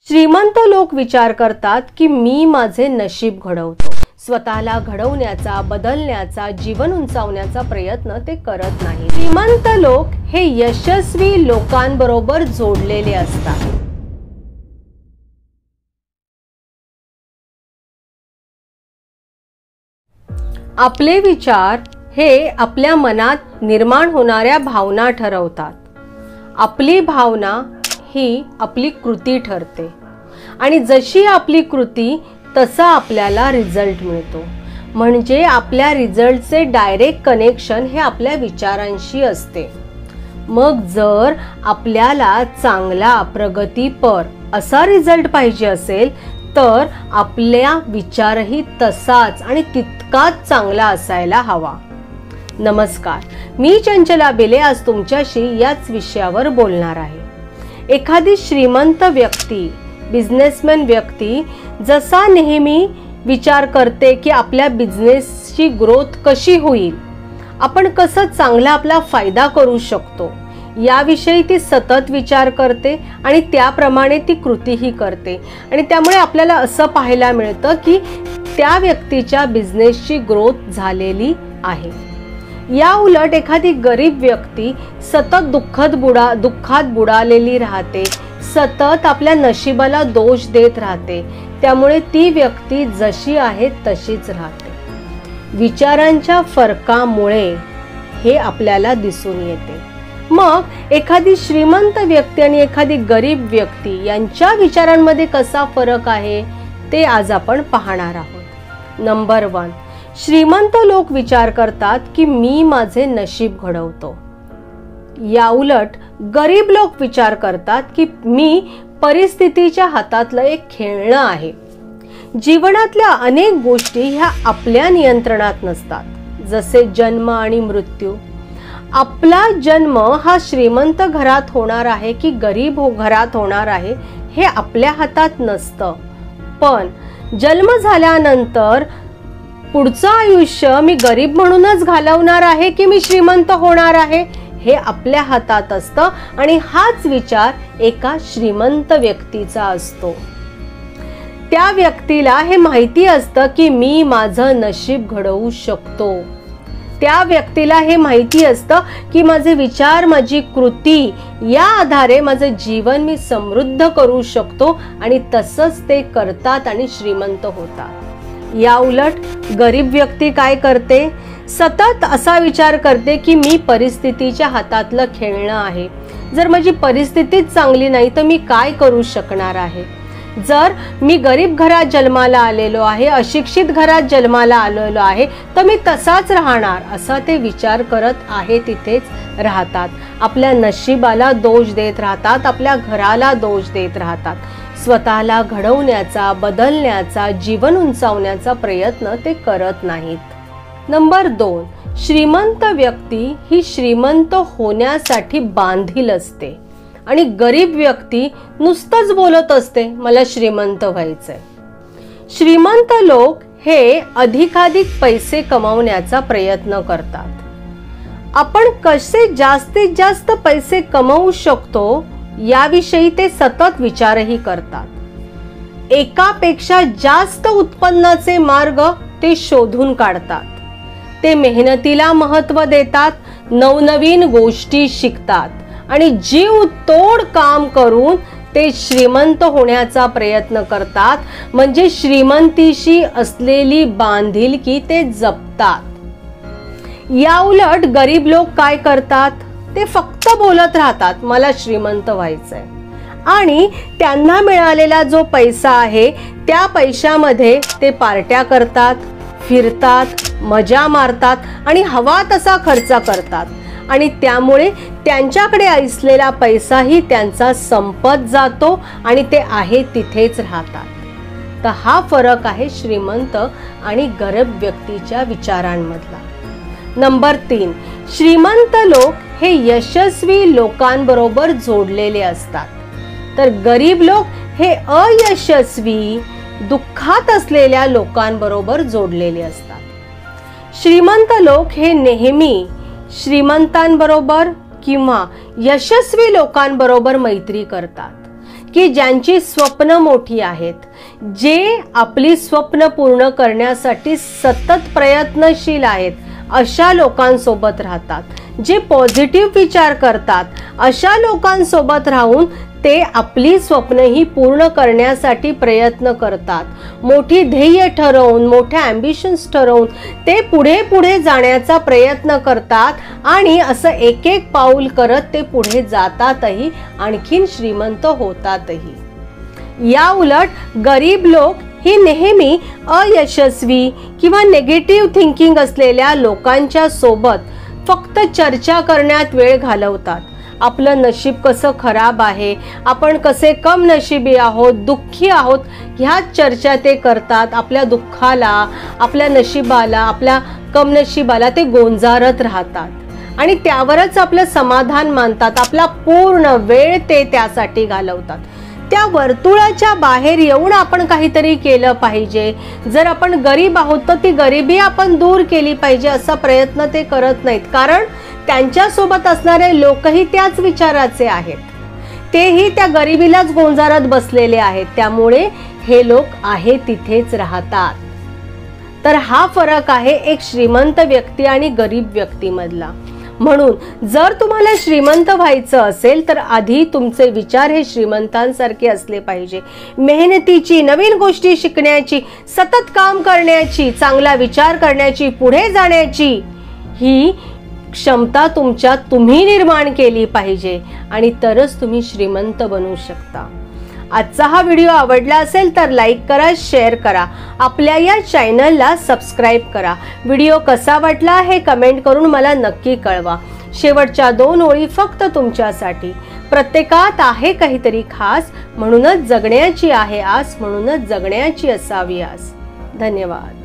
श्रीमंत लोक विचार करतात की मी माझे नशीब घडवतो. स्वतःला घडवण्याचा, बदलण्याचा, जीवन उंचावण्याचा प्रयत्न ते करत नाही. श्रीमंत लोक हे यशस्वी लोकांबरोबर जोडलेले असतात. आपले विचार हे आपल्या मनात निर्माण होणाऱ्या भावना ठरवतात. आपली भावना ही आपली कृती ठरते आणि जशी आपली कृती तसा आपल्याला रिझल्ट मिळतो. म्हणजे आपल्या रिझल्टचे डायरेक्ट कनेक्शन हे आपल्या विचारांशी असते. मग जर आपल्याला चांगला, प्रगतीपर असा रिझल्ट पाहिजे असेल तर आपला विचारही तसाच आणि तितकाच चांगला असायला हवा. नमस्कार, मी चंचला बेले आज तुमच्याशी याच विषयावर बोलणार आहे. एखादी श्रीमंत व्यक्ती, बिझनेसमॅन व्यक्ती जसा नेहमी विचार करते की आपल्या बिझनेसची ग्रोथ कशी होईल, आपण कसं चांगला आपला फायदा करू शकतो याविषयी ती सतत विचार करते आणि त्याप्रमाणे ती कृतीही करते. आणि त्यामुळे आपल्याला असं पाहायला मिळतं की त्या व्यक्तीच्या बिझनेसची ग्रोथ झालेली आहे. या उलट एखादी गरीब व्यक्ती सतत दुःखात बुडालेली राहते, सतत आपल्या नशिबाला दोष देत राहते. त्यामुळे ती व्यक्ती जशी आहे तशीच राहते. विचारांच्या फरकामुळे हे आपल्याला दिसून येते. मग एखादी श्रीमंत व्यक्ती आणि एखादी गरीब व्यक्ती यांच्या विचारांमध्ये कसा फरक आहे ते आज आपण पाहणार आहोत. नंबर 1, श्रीमंत लोक विचार करतात की मी माझे नशीब घडवतो. या उलट गरीब लोक विचार करतात की मी परिस्थितीच्या हातातलं एक खेळणं आहे. जीवनातल्या अनेक गोष्टी ह्या आपल्या नियंत्रणात नसतात, जसे जन्म आणि मृत्यू. आपला जन्म हा श्रीमंत घरात होणार आहे की गरीब घरात होणार आहे हे आपल्या हातात नसतं. पण जन्म झाल्यानंतर पुढचं आयुष्य मी गरीब म्हणूनच घालवणार आहे की मी श्रीमंत होणार आहे हे आपल्या हातात असतं. आणि हाच विचार एका श्रीमंत व्यक्तीचा असतो. त्या व्यक्तीला हे माहिती असतं की मी माझं नशीब घडवू शकतो. त्या व्यक्तीला हे माहिती असतं की माझे विचार, माझी कृती या आधारे माझं जीवन मी समृद्ध करू शकतो आणि तसंच ते करतात आणि श्रीमंत होतात. या उलट गरीब व्यक्ती काय करते? सतत असा विचार करते की मी परिस्थितीच्या हातातलं खेळणं आहे. जर माझी परिस्थितीच चांगली नाही तर मी काय करू शकणार आहे? जर मी गरीब घरात जन्माला आलेलो आहे, अशिक्षित घरात जन्माला आलेलो आहे तर मी तसाच राहणार, असा ते विचार करत आहे तिथेच राहतात. आपल्या नशिबाला दोष देत राहतात, आपल्या घराला दोष देत राहतात. स्वतःला घडवण्याचा, बदलण्याचा, जीवन उंचावण्याचा प्रयत्न ते करत नाहीत. नंबर 2, श्रीमंत व्यक्ती ही श्रीमंत होण्यासाठी बांधील असते आणि गरीब व्यक्ती नुसतंच बोलत असते मला श्रीमंत व्हायचंय. श्रीमंत लोक हे अधिकाधिक पैसे कमवण्याचा प्रयत्न करतात. आपण कसे जास्तीत जास्त पैसे कमवू शकतो याविषयी ते सतत विचारही करतात. एकापेक्षा जास्त उत्पन्नाचे मार्ग ते शोधून काढतात. ते मेहनतीला महत्त्व देतात, नवनवीन गोष्टी शिकतात आणि जीव तोड काम करून ते श्रीमंत होण्याचा प्रयत्न करतात. म्हणजे श्रीमंतीशी असलेली बांधिलकी ते जपतात. या उलट गरीब लोक काय करतात? ते फक्त बोलत राहतात मला श्रीमंत व्हायचंय आणि त्यांना मिळालेला जो पैसा आहे त्या पैशामध्ये ते पार्ट्या करतात, फिरतात, मजा मारतात आणि हवा तसा खर्च करतात. आणि त्यामुळे त्यांच्याकडे असलेला पैसाही त्यांचा संपत जातो आणि ते आहे तिथेच राहतात. तर हा फरक आहे श्रीमंत आणि गरीब व्यक्तीच्या विचारांमधला. नंबर 3, श्रीमंत लोक हे यशस्वी लोकांबरोबर जोडलेले असतात, तर गरीब लोक हे अयशस्वी, दुःखात असलेल्या लोकांबरोबर जोडलेले असतात. श्रीमंत लोक हे नेहमी श्रीमंतांबरोबर किंवा यशस्वी लोकांबरोबर मैत्री करतात. की ज्यांची स्वप्न मोठी आहेत, जे आपली स्वप्न पूर्ण करण्यासाठी सतत प्रयत्नशील आहेत, अशा लोकांसोबत राहतात. जे पॉझिटिव्ह विचार करतात अशा लोकांसोबत राहून ते आपली स्वप्नही पूर्ण करण्यासाठी प्रयत्न करतात. मोठी ध्येय ठरवून, मोठ्या ॲम्बिशन्स ठरवून ते पुढे जाण्याचा प्रयत्न करतात आणि असं एक एक पाऊल करत ते पुढे जातातही, आणखीन श्रीमंत होतातही. या उलट गरीब लोक ही नेहमी अयशस्वी किंवा नेगेटिव्ह थिंकिंग असलेल्या लोकांच्या सोबत फक्त चर्चा करण्यात वेळ घालवतात. आपलं नशीब कसं खराब आहे, आपण कसे कम नशिबी आहोत, दुःखी आहोत, ह्याच चर्चा ते करतात. आपल्या दुःखाला, आपल्या नशिबाला, आपल्या कमनशिबाला ते गोंजारत राहतात आणि त्यावरच आपलं समाधान मानतात. आपला पूर्ण वेळ ते त्यासाठी घालवतात. त्या वर्तुळाच्या बाहेर येऊन आपण काहीतरी केलं पाहिजे. जर आपण गरीब आहोत तर ती गरिबी आपण दूर केली पाहिजे असा प्रयत्न ते करत नाहीत, कारण त्यांच्यासोबत असणारे लोकही त्याच विचाराचे आहेत. तेही त्या गरिबीलाच गोंजारत बसलेले आहेत. त्यामुळे हे लोक आहे तिथेच राहतात. तर हा फरक आहे एक श्रीमंत व्यक्ती आणि गरीब व्यक्तीमधला. म्हणून जर तुम्हाला श्रीमंत व्हायचं असेल तर आधी तुमचे विचार हे श्रीमंतांसारखे असले पाहिजे. मेहनतीची, नवीन गोष्टी शिकण्याची, सतत काम करण्याची, चांगला विचार करण्याची, पुढे जाण्याची ही क्षमता तुमच्यात तुम्ही निर्माण केली पाहिजे आणि तरच तुम्ही श्रीमंत बनू शकता. आजचा हा व्हिडिओ आवडला असेल तर लाईक करा, शेअर करा, आपल्या या चॅनलला सबस्क्राईब करा. व्हिडिओ कसा वाटला हे कमेंट करून मला नक्की कळवा. शेवटच्या 2 ओळी फक्त तुमच्यासाठी. प्रत्येकात आहे काहीतरी खास, म्हणूनच जगण्याची आहे आस, म्हणूनच जगण्याची असावी आस. धन्यवाद.